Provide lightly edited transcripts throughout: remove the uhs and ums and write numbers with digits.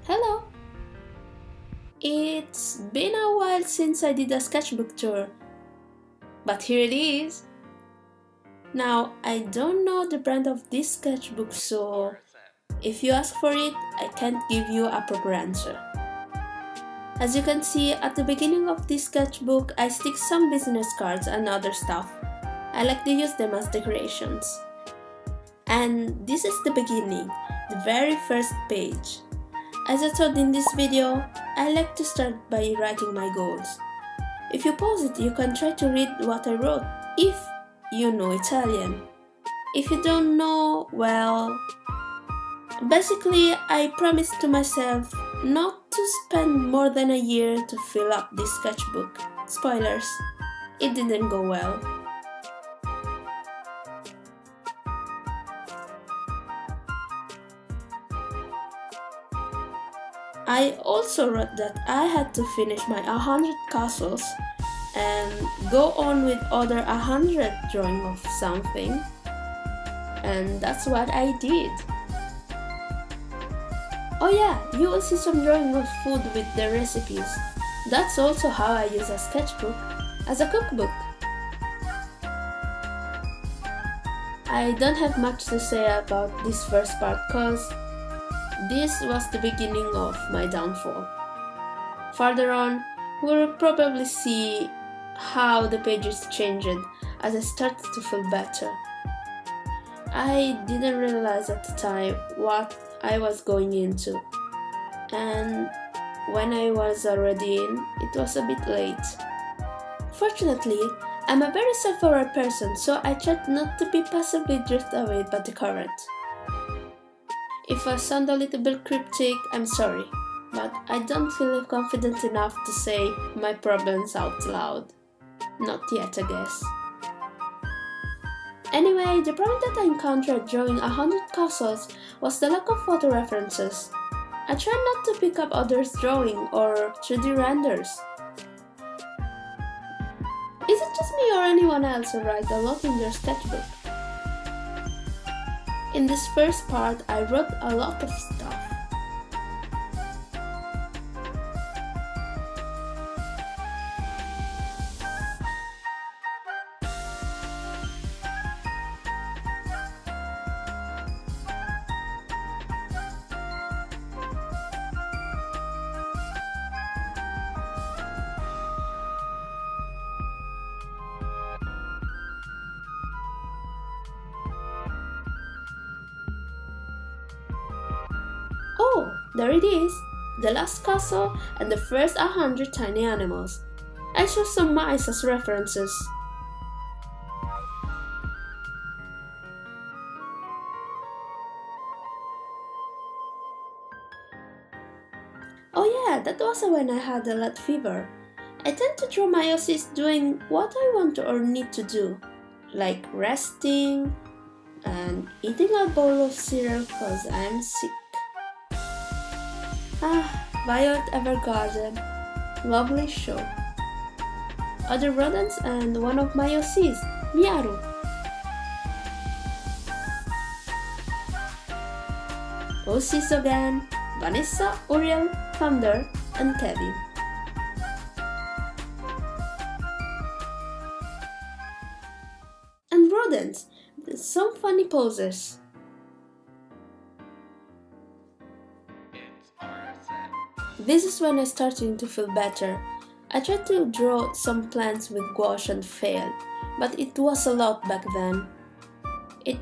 Hello! It's been a while since I did a sketchbook tour, but here it is. Now, I don't know the brand of this sketchbook, so if you ask for it, I can't give you a proper answer. As you can see, at the beginning of this sketchbook, I stick some business cards and other stuff. I like to use them as decorations. And this is the beginning, the very first page. As I told in this video, I like to start by writing my goals. If you pause it, you can try to read what I wrote, if you know Italian. If you don't know, well, basically I promised to myself not to spend more than a year to fill up this sketchbook. Spoilers, it didn't go well. I also wrote that I had to finish my 100 castles and go on with other 100 drawing of something, and that's what I did. Oh yeah, you will see some drawing of food with the recipes. That's also how I use a sketchbook as a cookbook. I don't have much to say about this first part cause this was the beginning of my downfall. Further on, we'll probably see how the pages changed as I started to feel better. I didn't realize at the time what I was going into, and when I was already in, it was a bit late. Fortunately, I'm a very self-aware person, so I tried not to be passively drifted away by the current. If I sound a little bit cryptic, I'm sorry, but I don't feel confident enough to say my problems out loud. Not yet, I guess. Anyway, the problem that I encountered drawing 100 castles was the lack of photo references. I tried not to pick up others' drawing or 3D renders. Is it just me or anyone else who write a lot in their sketchbook? In this first part, I wrote a lot of stuff. Oh, there it is! The last castle and the first 100 tiny animals. I chose some mice as references. Oh yeah, that was when I had a lot fever. I tend to draw my OCs doing what I want or need to do, like resting and eating a bowl of cereal cause I'm sick. Violet Evergarden, lovely show. Other rodents and one of my OCs, Miaru. OCs again, Vanessa, Uriel, Thunder, and Kevin. And rodents, some funny poses. This is when I started to feel better. I tried to draw some plants with gouache and failed, but it was a lot back then. It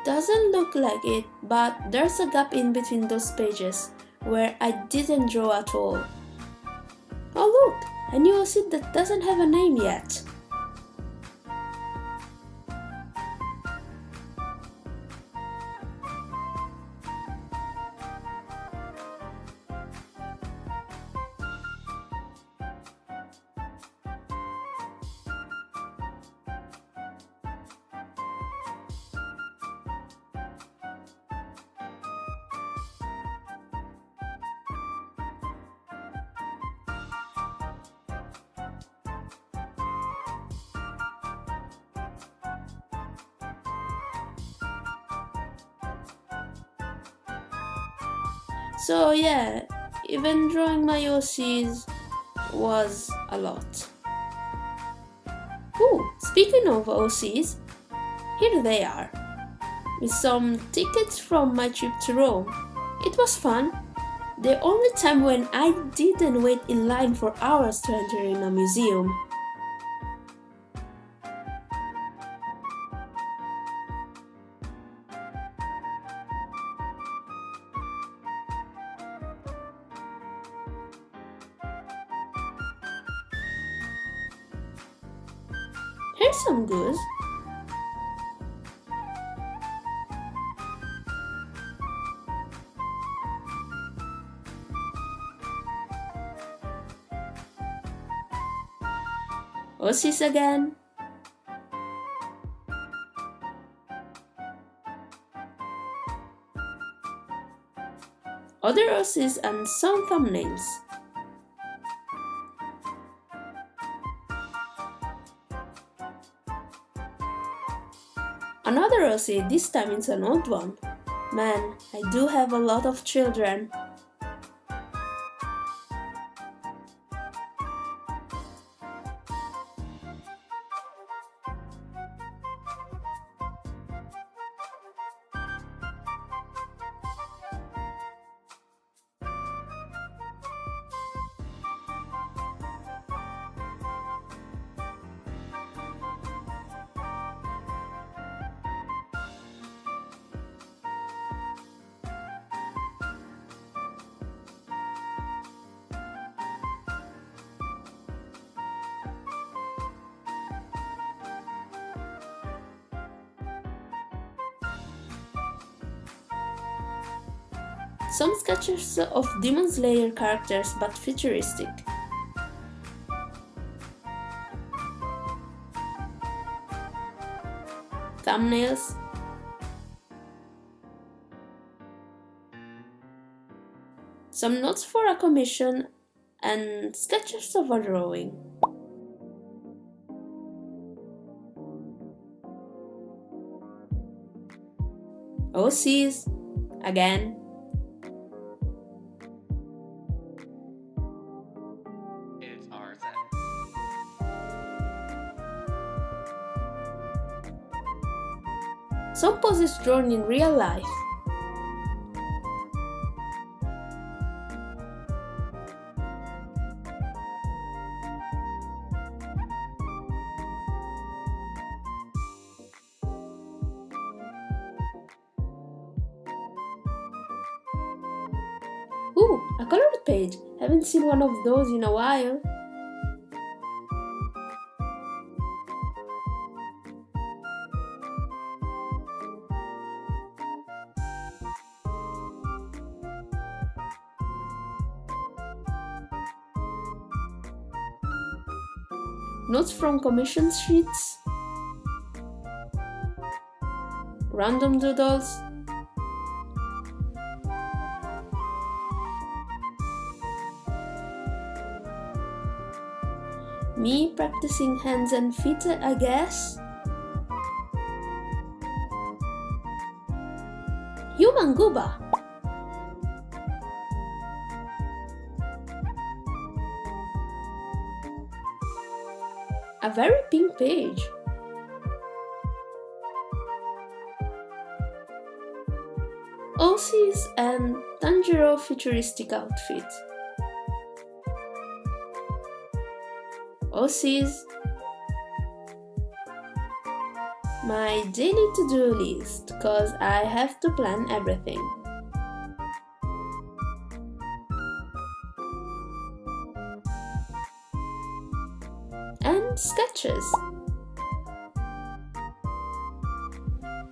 doesn't look like it, but there's a gap in between those pages where I didn't draw at all. Oh look, a new OC that doesn't have a name yet. So yeah, Even drawing my OCs was a lot. Ooh, speaking of OCs, here they are, with some tickets from my trip to Rome. It was fun. The only time when I didn't wait in line for hours to enter in a museum. Here's some goose. OCs again. Other OCs and some thumbnails. Another OC, this time it's an old one. Man, I do have a lot of children. Some sketches of Demon Slayer characters but futuristic. Thumbnails. Some notes for a commission and sketches of a drawing. OCs again. Some poses drawn in real life. Ooh, a colored page. Haven't seen one of those in a while. Notes from commission sheets, random doodles, me practicing hands and feet, I guess. Human Gooba. A very pink page. OCs and Tanjiro futuristic outfit. OCs. My daily to-do list, cause I have to plan everything. And sketches.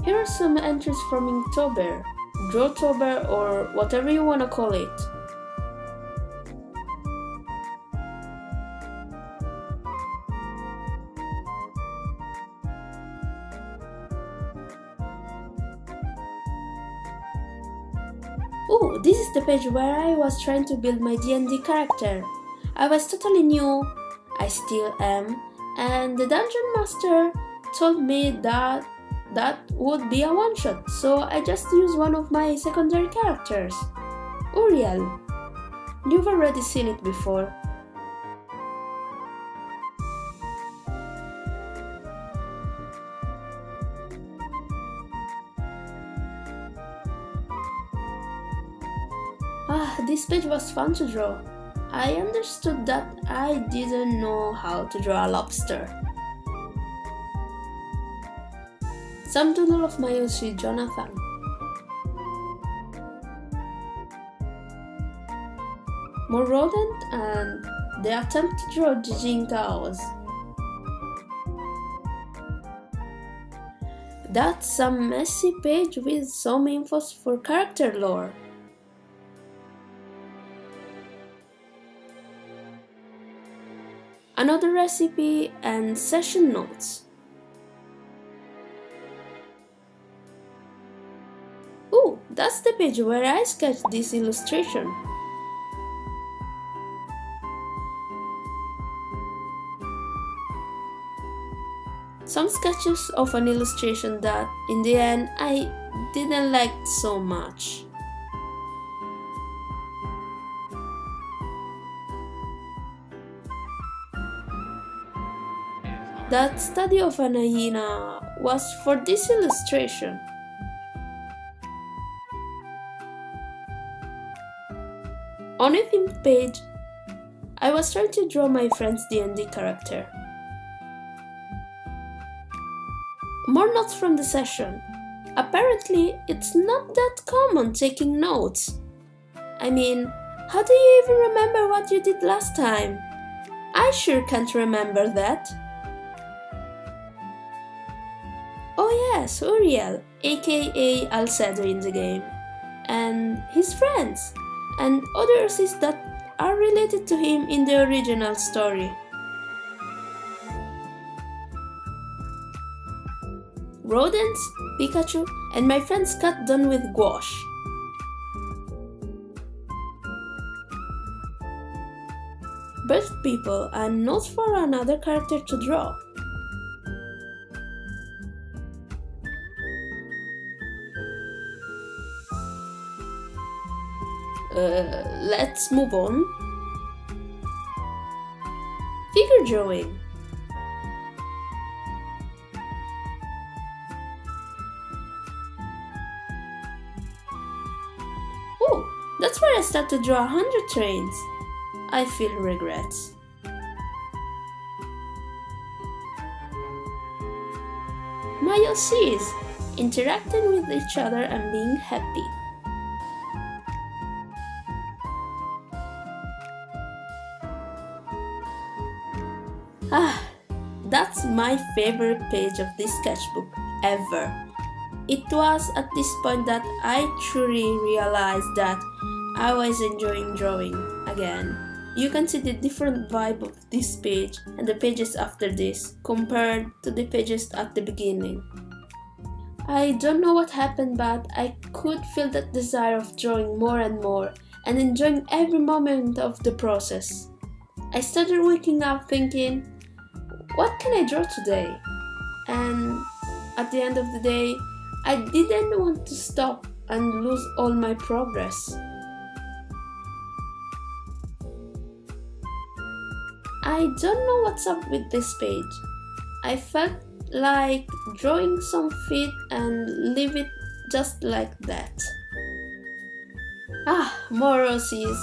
Here are some entries from Inktober, Drawtober, or whatever you wanna call it. Ooh, this is the page where I was trying to build my D&D character. I was totally new, I still am, and the dungeon master told me that would be a one-shot, so I just used one of my secondary characters, Uriel. You've already seen it before. This page was fun to draw. I understood that I didn't know how to draw a lobster. Some doodle of my OC Jonathan. More rodent and the attempt to draw Jijin cows. That's a messy page with some infos for character lore. Another recipe and session notes. Ooh, that's the page where I sketched this illustration. Some sketches of an illustration that, in the end, I didn't like so much. That study of an hyena was for this illustration. On a themed page, I was trying to draw my friend's D&D character. More notes from the session. Apparently, it's not that common taking notes. I mean, how do you even remember what you did last time? I sure can't remember that. Oh yes, Uriel, aka Alcedo in the game, and his friends, and others that are related to him in the original story. Rodents, Pikachu, and my friend's cat done with gouache. Bird people and notes for another character to draw. Let's move on. Figure drawing. Oh, that's where I start to draw 100 trains. I feel regrets. My OCs interacting with each other and being happy. That's my favorite page of this sketchbook ever. It was at this point that I truly realized that I was enjoying drawing again. You can see the different vibe of this page and the pages after this compared to the pages at the beginning. I don't know what happened, but I could feel that desire of drawing more and more and enjoying every moment of the process. I started waking up thinking, what can I draw today? And at the end of the day, I didn't want to stop and lose all my progress. I don't know what's up with this page. I felt like drawing some feet and leave it just like that. More OCs,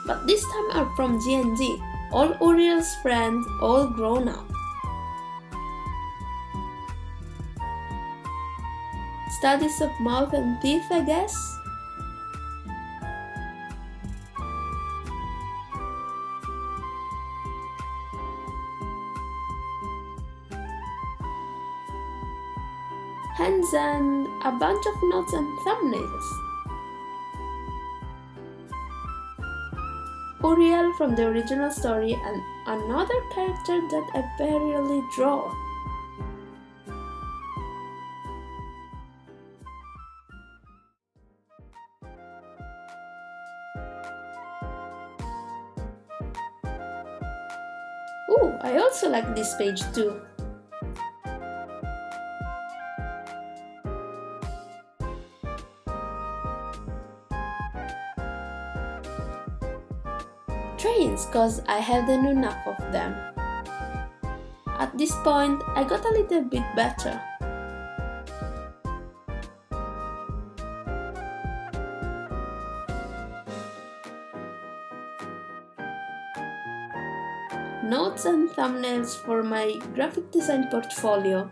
but this time are from D&D, all Uriel's friends, all grown up. Studies of mouth and teeth, I guess? Hands and a bunch of notes and thumbnails. Uriel from the original story and another character that I barely draw. Ooh, I also like this page too. Trains, cause I hadn't enough of them. At this point, I got a little bit better. Notes and thumbnails for my graphic design portfolio.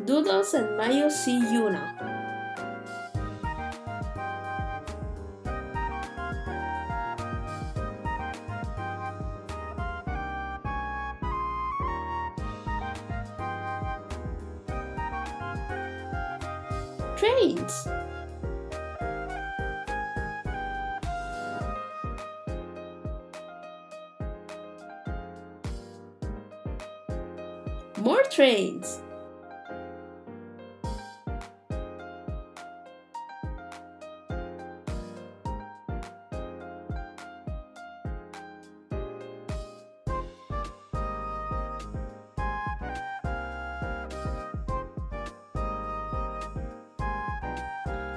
Doodles and Mayosi Yuna. Trains. More trains.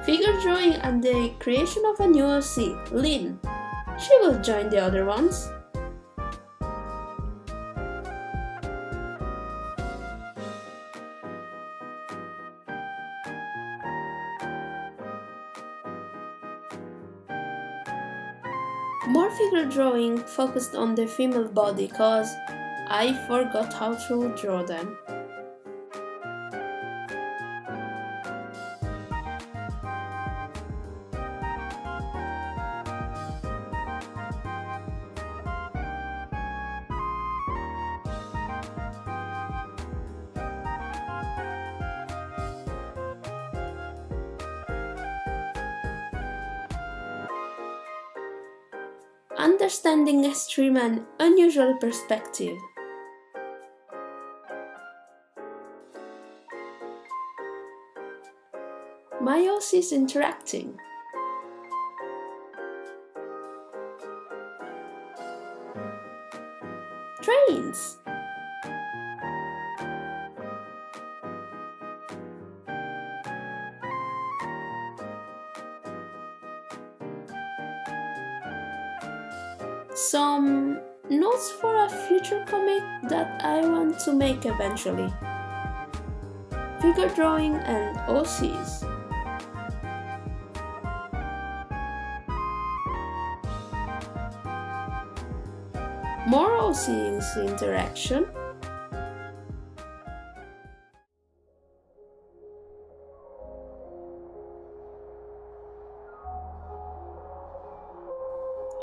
Figure drawing and the creation of a new OC, Lynn. She will join the other ones. More figure drawing focused on the female body cause I forgot how to draw them. Understanding extreme and unusual perspective. Mayos is interacting. Trains. Some notes for a future comic that I want to make eventually. Figure drawing and OCs. More OCs interaction.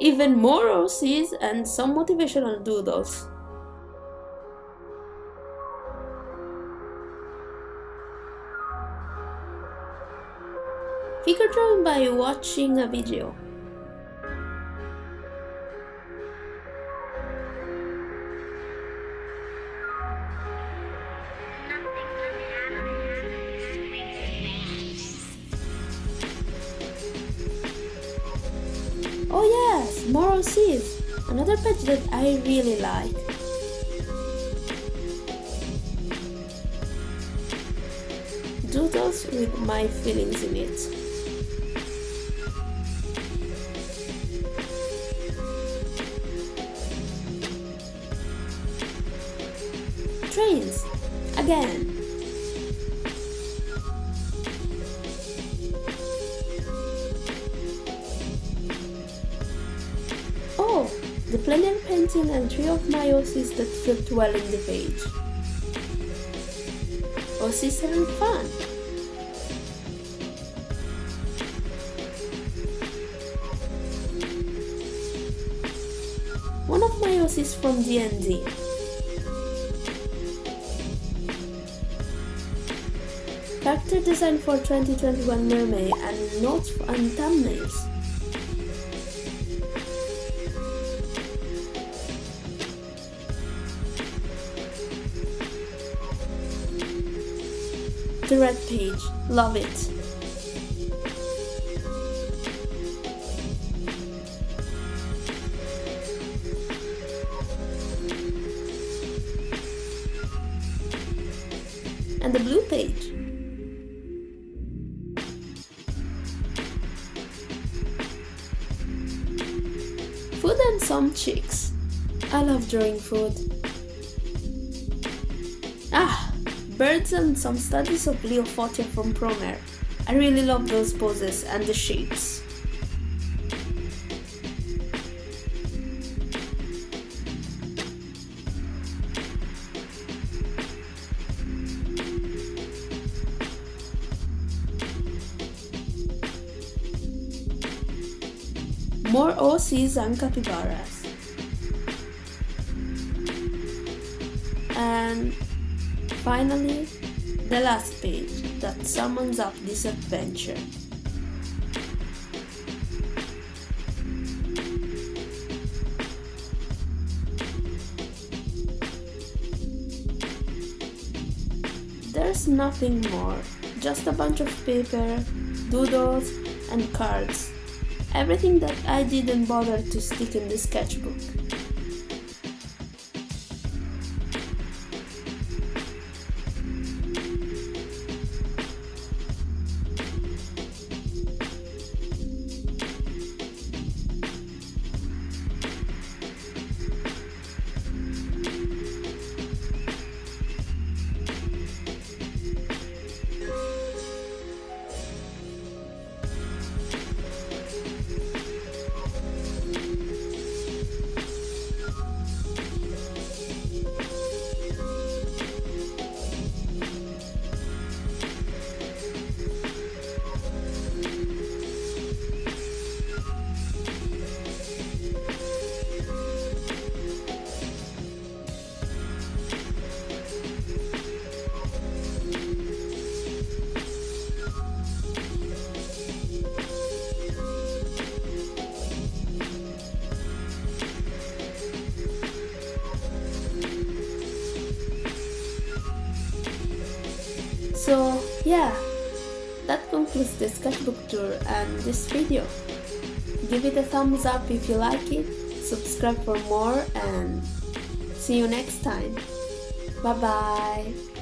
Even more OCs and some motivational doodles. Figure drawing by watching a video. Oh yes, more OCs, another page that I really like. Doodles with my feelings in it. Trains, again. Oh, the plein air painting and three of my OCs that fit well in the page. OCs having fun. One of my OCs from D&D. Character design for 2021 Mermaid and notes and thumbnails. The red page, love it. And the blue page. some chicks. I love drawing food. Birds and some studies of Leo Fortier from Promare. I really love those poses and the shapes. More OCs and capybaras. And finally, the last page that sums up this adventure. There's nothing more, just a bunch of paper, doodles, and cards. Everything that I didn't bother to stick in the sketchbook. So yeah, that concludes the sketchbook tour and this video. Give it a thumbs up if you like it, subscribe for more, and see you next time. Bye bye.